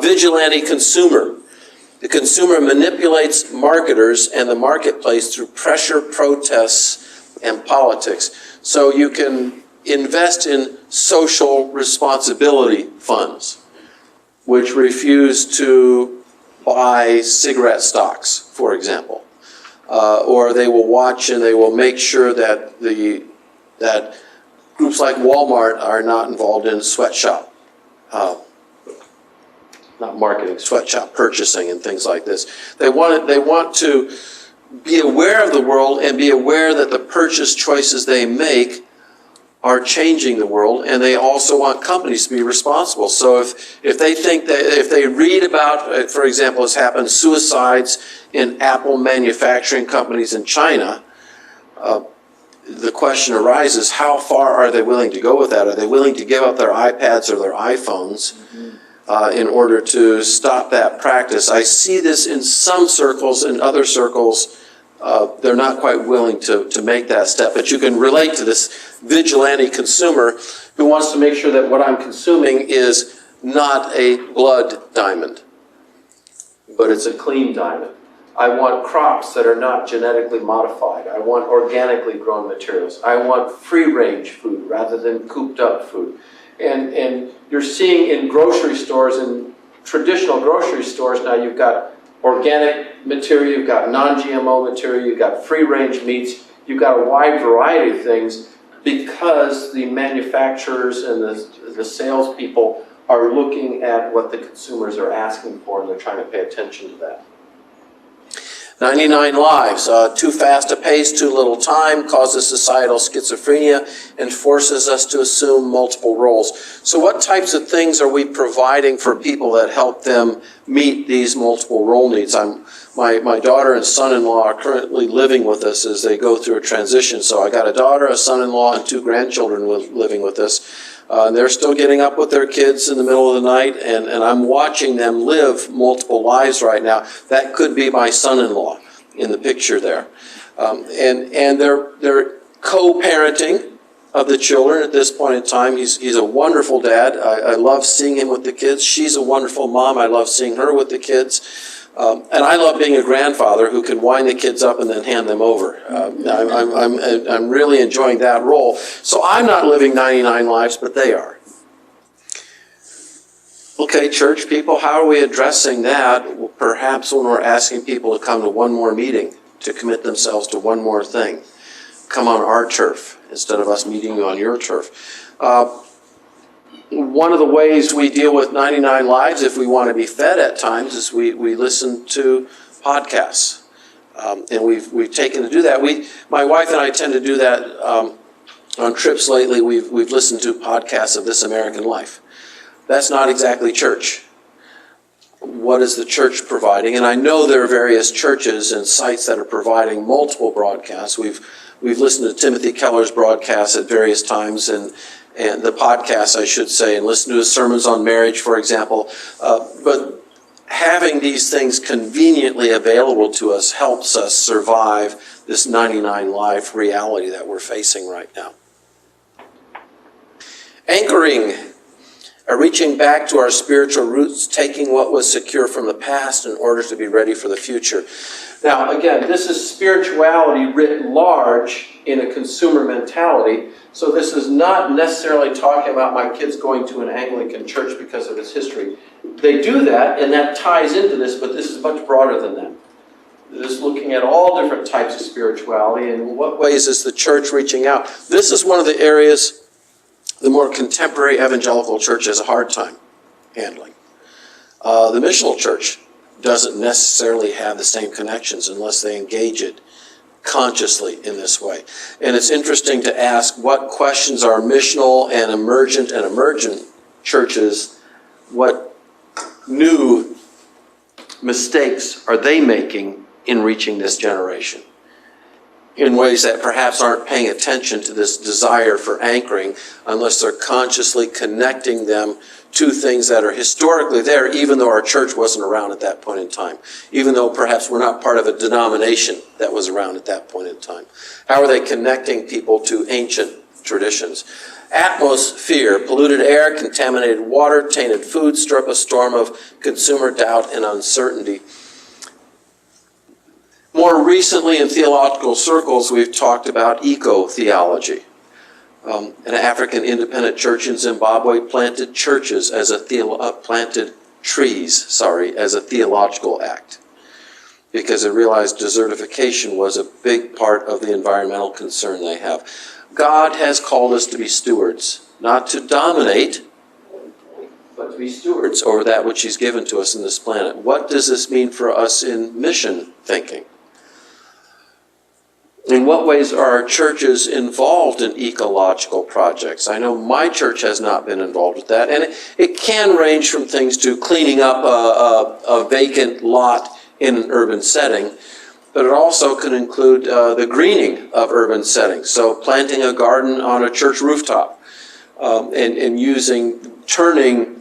Vigilante consumer. The consumer manipulates marketers and the marketplace through pressure, protests, and politics. So you can invest in social responsibility funds, which refuse to buy cigarette stocks, for example. Or they will watch and they will make sure that that groups like Walmart are not involved in sweatshop, not marketing, sweatshop purchasing and things like this. They want to be aware of the world and be aware that the purchase choices they make are changing the world, and they also want companies to be responsible. So if they think that, if they read about, for example, has happened, suicides in Apple manufacturing companies in China, the question arises, how far are they willing to go with that? Are they willing to give up their iPads or their iPhones in order to stop that practice? I see this in some circles. In other circles, they're not quite willing to make that step. But you can relate to this vigilante consumer who wants to make sure that what I'm consuming is not a blood diamond, but it's a clean diamond. I want crops that are not genetically modified. I want organically grown materials. I want free-range food rather than cooped-up food. And you're seeing in grocery stores, in traditional grocery stores now, you've got organic material, you've got non-GMO material, you've got free-range meats, you've got a wide variety of things because the manufacturers and the salespeople are looking at what the consumers are asking for, and they're trying to pay attention to that. 99 lives. Too fast a pace, too little time causes societal schizophrenia and forces us to assume multiple roles. So what types of things are we providing for people that help them meet these multiple role needs? My daughter and son-in-law are currently living with us as they go through a transition. So I got a daughter, a son-in-law, and 2 grandchildren living with us. They're still getting up with their kids in the middle of the night, and I'm watching them live multiple lives right now. That could be my son-in-law in the picture there. And they're co-parenting of the children at this point in time. He's a wonderful dad. I love seeing him with the kids. She's a wonderful mom. I love seeing her with the kids. And I love being a grandfather who can wind the kids up and then hand them over. I'm really enjoying that role. So I'm not living 99 lives, but they are. Okay, church people, how are we addressing that? Well, perhaps when we're asking people to come to one more meeting, to commit themselves to one more thing. Come on our turf instead of us meeting you on your turf. One of the ways we deal with 99 lives, if we want to be fed at times, is we listen to podcasts. And we've taken to do that. My wife and I tend to do that on trips lately. We've listened to podcasts of This American Life. That's not exactly church. What is the church providing? And I know there are various churches and sites that are providing multiple broadcasts. We've listened to Timothy Keller's broadcasts at various times, and the podcast, I should say, and listen to his sermons on marriage, for example. But having these things conveniently available to us helps us survive this 99 life reality that we're facing right now. Anchoring, reaching back to our spiritual roots, taking what was secure from the past in order to be ready for the future. Now, again, this is spirituality writ large in a consumer mentality. So this is not necessarily talking about my kids going to an Anglican church because of its history. They do that, and that ties into this, but this is much broader than that. This is looking at all different types of spirituality, and in what ways is the church reaching out. This is one of the areas the more contemporary evangelical church has a hard time handling. The missional church doesn't necessarily have the same connections unless they engage it consciously in this way. And it's interesting to ask what questions are missional and emergent churches, what new mistakes are they making in reaching this generation in ways that perhaps aren't paying attention to this desire for anchoring unless they're consciously connecting them to things that are historically there, even though our church wasn't around at that point in time, even though perhaps we're not part of a denomination that was around at that point in time. How are they connecting people to ancient traditions. Atmosphere, polluted air, contaminated water, tainted food, stir up a storm of consumer doubt and uncertainty. More recently, in theological circles, we've talked about eco-theology. An African independent church in Zimbabwe planted trees as a theological act, because it realized desertification was a big part of the environmental concern they have. God has called us to be stewards, not to dominate, but to be stewards over that which He's given to us in this planet. What does this mean for us in mission thinking? In what ways are our churches involved in ecological projects? I know my church has not been involved with that, and it can range from things to cleaning up a vacant lot in an urban setting, but it also can include the greening of urban settings. So planting a garden on a church rooftop and turning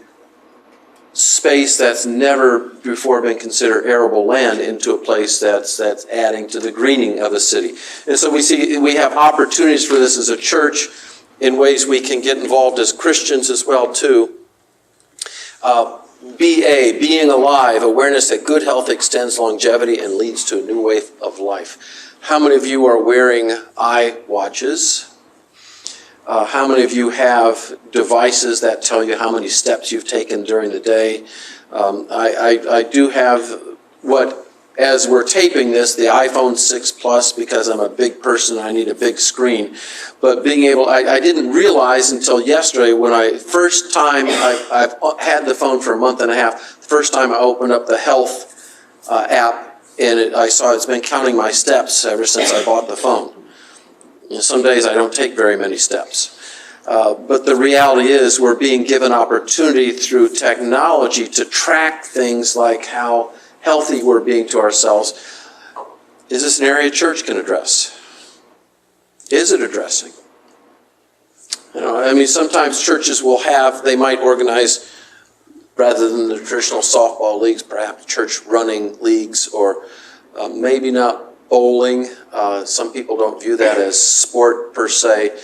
space that's never before been considered arable land into a place that's adding to the greening of the city. And so we have opportunities for this as a church in ways we can get involved as Christians as well too. Being alive, awareness that good health extends longevity and leads to a new way of life. How many of you are wearing iWatches? How many of you have devices that tell you how many steps you've taken during the day? I do have as we're taping this, the iPhone 6 Plus, because I'm a big person and I need a big screen. But I didn't realize until yesterday when I've had the phone for a month and a half, the first time I opened up the health app, and I saw it's been counting my steps ever since I bought the phone. Some days I don't take very many steps. But the reality is we're being given opportunity through technology to track things like how healthy we're being to ourselves. Is this an area church can address? Is it addressing? Sometimes churches they might organize, rather than the traditional softball leagues, perhaps church running leagues, or maybe not bowling. Some people don't view that as sport per se,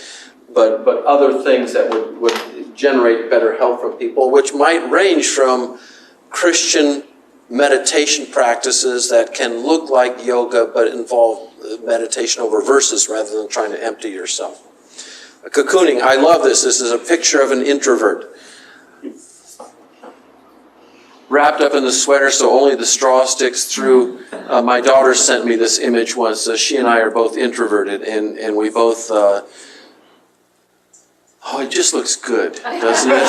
but other things that would generate better health for people, which might range from Christian meditation practices that can look like yoga but involve meditation over verses rather than trying to empty yourself. Cocooning, I love this. This is a picture of an introvert. Wrapped up in the sweater so only the straw sticks through. My daughter sent me this image once. She and I are both introverted, and we both... it just looks good, doesn't it?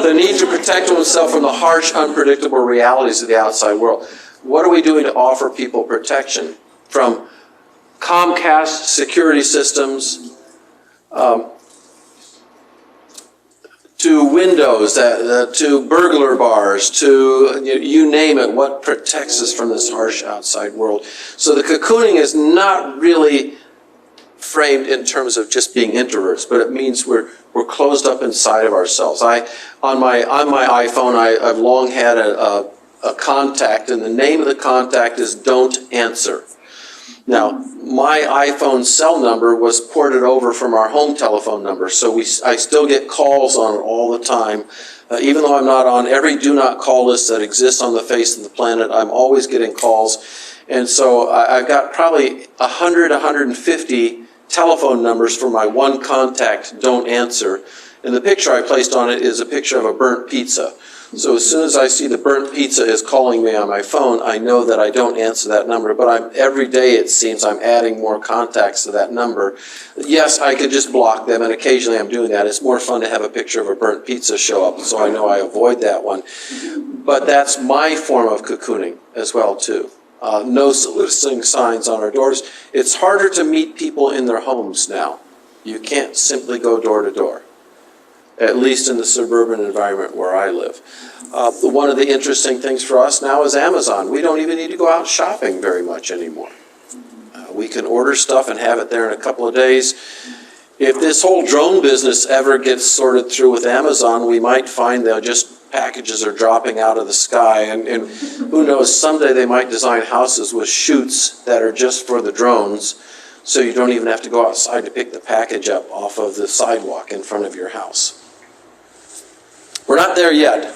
The need to protect oneself from the harsh, unpredictable realities of the outside world. What are we doing to offer people protection from Comcast security systems, to windows, to burglar bars, to you name it, what protects us from this harsh outside world? So the cocooning is not really framed in terms of just being introverts, but it means we're closed up inside of ourselves. On my iPhone, I've long had a contact, and the name of the contact is Don't Answer. Now, my iPhone cell number was ported over from our home telephone number, so I still get calls on it all the time. Even though I'm not on every do not call list that exists on the face of the planet, I'm always getting calls. And so I've got probably 150 telephone numbers for my one contact, Don't Answer. And the picture I placed on it is a picture of a burnt pizza. So as soon as I see the burnt pizza is calling me on my phone, I know that I don't answer that number. But every day it seems I'm adding more contacts to that number. Yes, I could just block them, and occasionally I'm doing that. It's more fun to have a picture of a burnt pizza show up, so I know I avoid that one. But that's my form of cocooning as well, too. No soliciting signs on our doors. It's harder to meet people in their homes now. You can't simply go door to door, at least in the suburban environment where I live. One of the interesting things for us now is Amazon. We don't even need to go out shopping very much anymore. We can order stuff and have it there in a couple of days. If this whole drone business ever gets sorted through with Amazon, we might find packages are dropping out of the sky, and who knows, someday they might design houses with chutes that are just for the drones, so you don't even have to go outside to pick the package up off of the sidewalk in front of your house. We're not there yet.